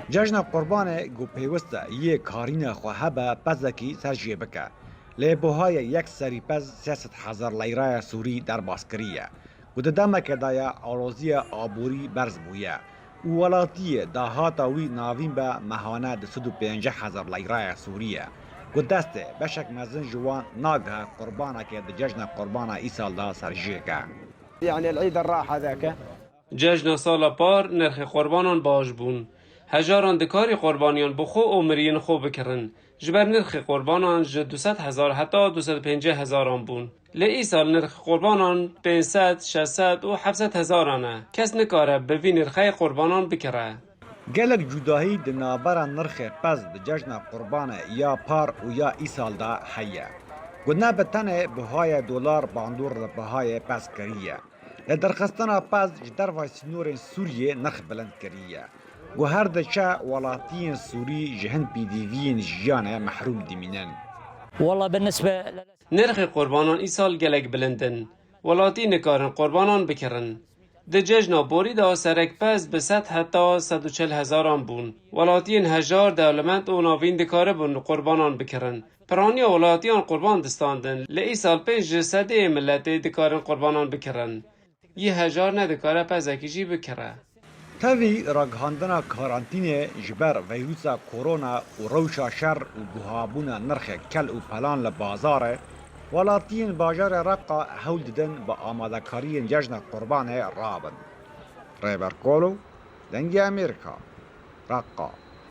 جشن قربان گو پیوسته یه کارین خواه به پزکی سرجیه بکه. لیبوهای یک سری پز 300,000 لیره سوری در باسکریه. و ده دمک دایا آروزی آبوری برز بویه. و ولاتی داهاتا وی ناوین به مهانه 250,000 لیره سوریه. و دسته بشک مزن جوان ناگه قربانه که ده جشن قربانه ای سال دا سرجیه که. يعني العيد الراحة ذاك. جشن سالا پار نرخ قربانان باش بون. هزاران دکاری قربانیان بخو عمرین خوب بکرن. جبر نرخ قربانان 200,000 حتی 250,000 بون. لی سال نرخ قربانان 500 600 و 700,000 آنه. کس نکاره به وی نرخ قربانان بکره. گلک جداهی د نابرا نرخ پز د جشن قربان یا پار و یا ای سال دا حیه. گونه بتنه بهای دلار باندور بهای پز کریه. لدرخستان پز جدر وای سنور سوریه نرخ بلند کریه. گو هر دچه ولاتین سوری جهن پیدیوین جیانه محروم دیمینن. والله بالنسبة نرخ قربانان ای سال گلک بلندن. ولاتی نکارن قربانان بکرن. ده جشن بوری دا سرک پز به 100 حتی 140,000 بون. ولاتین هزار دولمند و ناوین دکاره بون قربانان بکرن. پرانی ولاتیان قربان دستاندن. لی سال 5 صده ملت دکارن قربانان بکرن. یه هزار ندکاره پزکیجی بکره. تاوی راگهاندنا کارانتینه جبر ویروسا کورونا و روشا شر و گوهابونا نرخ کل و پلان لبازاره ولاتین باجار رقا هول ددن با آمادکاری جشن قربان رابن. ریبر کولو دنگی امریکا رقا